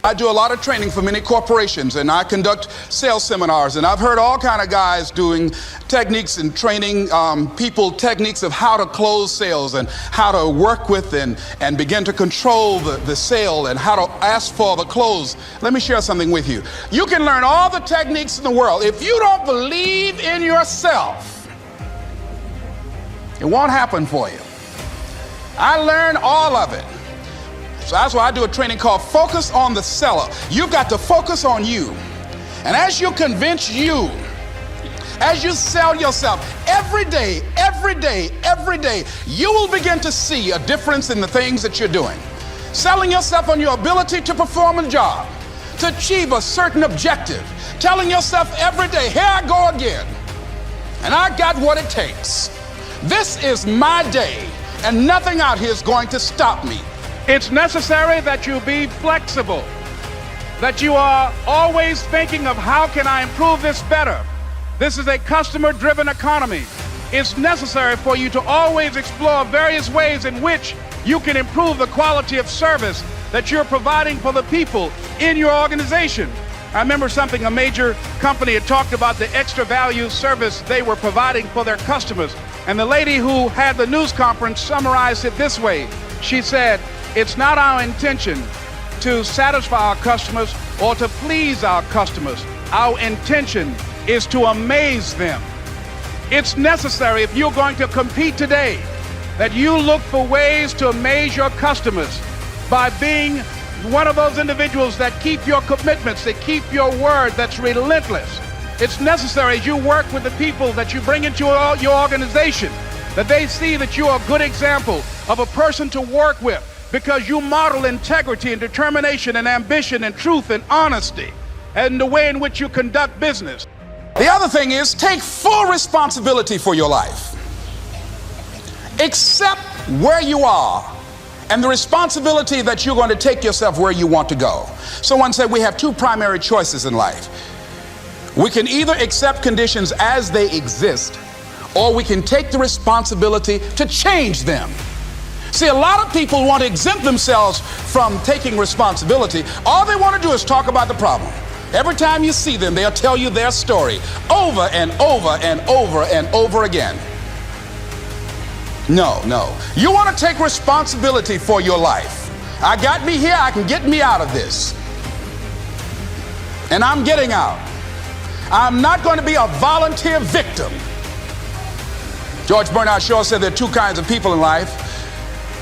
I do a lot of training for many corporations, and I conduct sales seminars, and I've heard all kind of guys doing techniques and training people techniques of how to close sales and how to work with and begin to control the sale and how to ask for the close. Let me share something with you. You can learn all the techniques in the world. If you don't believe in yourself, it won't happen for you. I learned all of it. So that's why I do a training called Focus on the Seller. You've got to focus on you. And as you convince you, as you sell yourself every day, you will begin to see a difference in the things that you're doing. Selling yourself on your ability to perform a job, to achieve a certain objective. Telling yourself every day, here I go again. And I got what it takes. This is my day, and nothing out here is going to stop me. It's necessary that you be flexible, that you are always thinking of how can I improve this better. This is a customer-driven economy. It's necessary for you to always explore various ways in which you can improve the quality of service that you're providing for the people in your organization. I remember something a major company had talked about, the extra value service they were providing for their customers. And the lady who had the news conference summarized it this way. She said, "It's not our intention to satisfy our customers or to please our customers. Our intention is to amaze them." It's necessary, if you're going to compete today, that you look for ways to amaze your customers by being one of those individuals that keep your commitments, that keep your word, that's relentless. It's necessary as you work with the people that you bring into your organization, that they see that you are a good example of a person to work with, because you model integrity and determination and ambition and truth and honesty and the way in which you conduct business. The other thing is, take full responsibility for your life. Accept where you are and the responsibility that you're going to take yourself where you want to go. Someone said we have two primary choices in life. We can either accept conditions as they exist, or we can take the responsibility to change them. See, a lot of people want to exempt themselves from taking responsibility. All they want to do is talk about the problem. Every time you see them, they'll tell you their story over and over and over and over again. No. You want to take responsibility for your life. I got me here, I can get me out of this. And I'm getting out. I'm not going to be a volunteer victim. George Bernard Shaw said there are two kinds of people in life.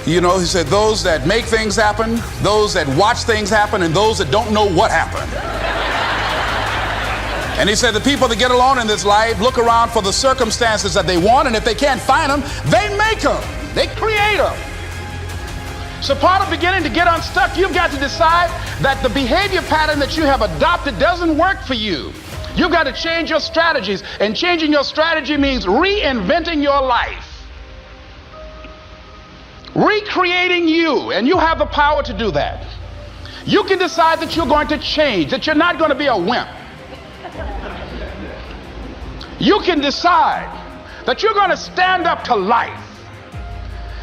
You know, he said those that make things happen, those that watch things happen, and those that don't know what happened. And he said the people that get along in this life look around for the circumstances that they want, and if they can't find them, they make them. They create them. So part of beginning to get unstuck, you've got to decide that the behavior pattern that you have adopted doesn't work for you. You've got to change your strategies, and changing your strategy means reinventing your life. Recreating you, and you have the power to do that. You can decide that you're going to change, that you're not going to be a wimp. You can decide that you're going to stand up to life.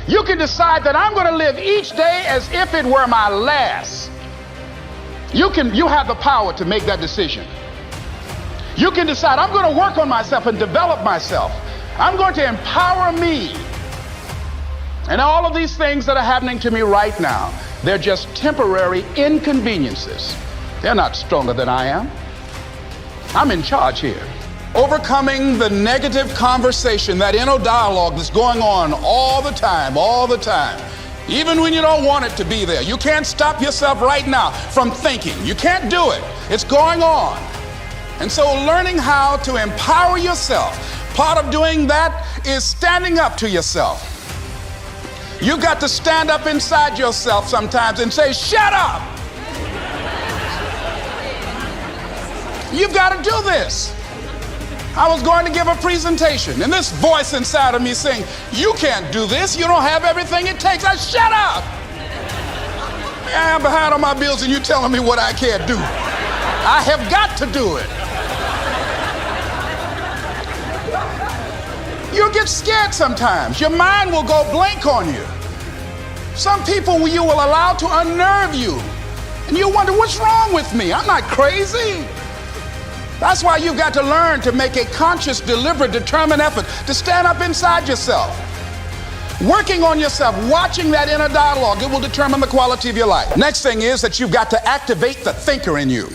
You can decide that I'm going to live each day as if it were my last. You have the power to make that decision. You can decide I'm going to work on myself and develop myself. I'm going to empower me. And all of these things that are happening to me right now, they're just temporary inconveniences. They're not stronger than I am. I'm in charge here. Overcoming the negative conversation, that inner dialogue that's going on all the time. Even when you don't want it to be there. You can't stop yourself right now from thinking. You can't do it. It's going on. And so learning how to empower yourself, part of doing that is standing up to yourself. You've got to stand up inside yourself sometimes and say, shut up. You've got to do this. I was going to give a presentation, and this voice inside of me saying, you can't do this. You don't have everything it takes. I shut up. I'm behind on my bills, and you're telling me what I can't do. I have got to do it. You'll get scared sometimes. Your mind will go blank on you. Some people you will allow to unnerve you. And you wonder, what's wrong with me? I'm not crazy. That's why you've got to learn to make a conscious, deliberate, determined effort to stand up inside yourself. Working on yourself, watching that inner dialogue, it will determine the quality of your life. Next thing is that you've got to activate the thinker in you.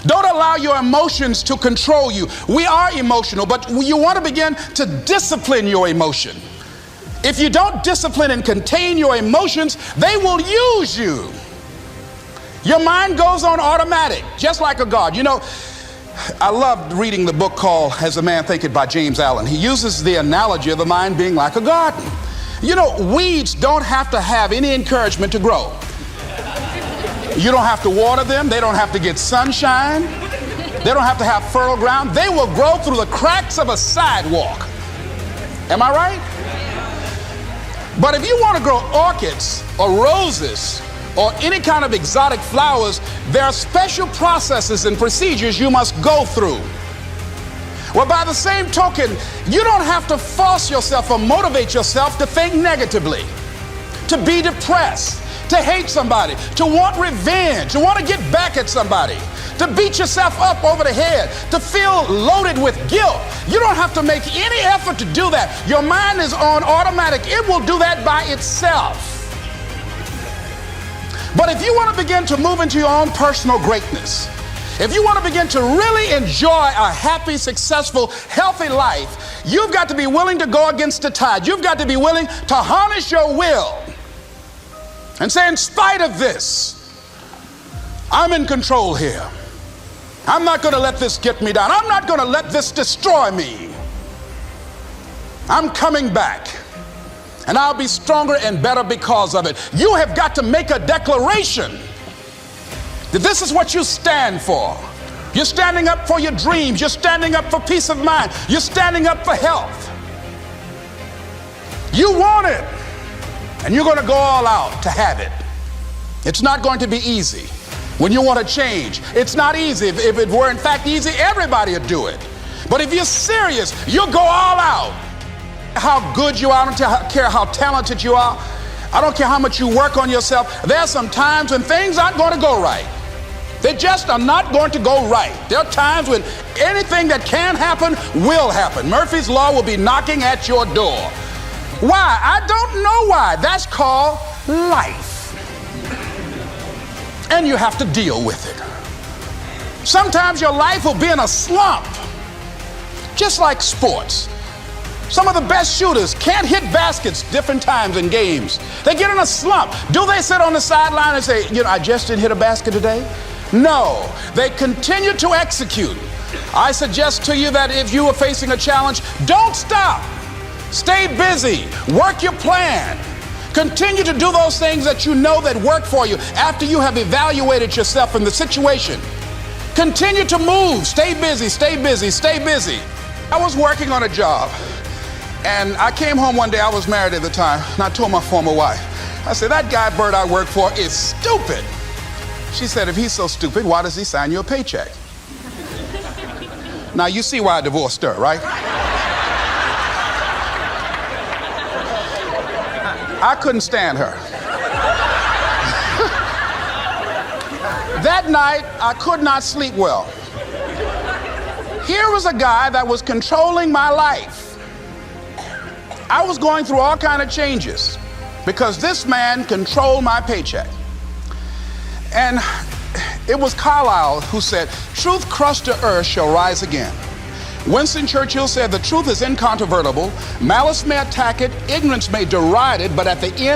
Don't allow your emotions to control you. We are emotional, but you want to begin to discipline your emotion. If you don't discipline and contain your emotions, they will use you. Your mind goes on automatic, just like a guard. You know, I loved reading the book called As a Man Thinketh by James Allen. He uses the analogy of the mind being like a garden. You know, weeds don't have to have any encouragement to grow. You don't have to water them. They don't have to get sunshine. They don't have to have fertile ground. They will grow through the cracks of a sidewalk. Am I right? But if you want to grow orchids or roses or any kind of exotic flowers, there are special processes and procedures you must go through. Well, by the same token, you don't have to force yourself or motivate yourself to think negatively, to be depressed, to hate somebody, to want revenge, to want to get back at somebody, to beat yourself up over the head, to feel loaded with guilt. You don't have to make any effort to do that. Your mind is on automatic. It will do that by itself. But if you want to begin to move into your own personal greatness, if you want to begin to really enjoy a happy, successful, healthy life, you've got to be willing to go against the tide. You've got to be willing to harness your will and say, in spite of this, I'm in control here. I'm not going to let this get me down. I'm not going to let this destroy me. I'm coming back. And I'll be stronger and better because of it. You have got to make a declaration that this is what you stand for. You're standing up for your dreams. You're standing up for peace of mind. You're standing up for health. You want it, and you're going to go all out to have it. It's not going to be easy. When you want to change, it's not easy. If it were in fact easy, everybody would do it. But if you're serious, you'll go all out. How good you are, I don't care how talented you are. I don't care how much you work on yourself. There are some times when things aren't going to go right. They just are not going to go right. There are times when anything that can happen will happen. Murphy's Law will be knocking at your door. Why? I don't know why. That's called life. And you have to deal with it. Sometimes your life will be in a slump, just like sports. Some of the best shooters can't hit baskets different times in games. They get in a slump. Do they sit on the sideline and say, you know, I just didn't hit a basket today? No, they continue to execute. I suggest to you that if you are facing a challenge, don't stop. Stay busy. Work your plan. Continue to do those things that you know that work for you after you have evaluated yourself in the situation. Continue to move. Stay busy, stay busy, stay busy. I was working on a job. And I came home one day, I was married at the time, and I told my former wife, I said, that guy Bert I work for is stupid. She said, if he's so stupid, why does he sign you a paycheck? Now you see why I divorced her, right? I couldn't stand her. That night, I could not sleep well. Here was a guy that was controlling my life. I was going through all kinds of changes because this man controlled my paycheck. And it was Carlyle who said, truth crushed to earth shall rise again. Winston Churchill said, the truth is incontrovertible. Malice may attack it, ignorance may deride it, but at the end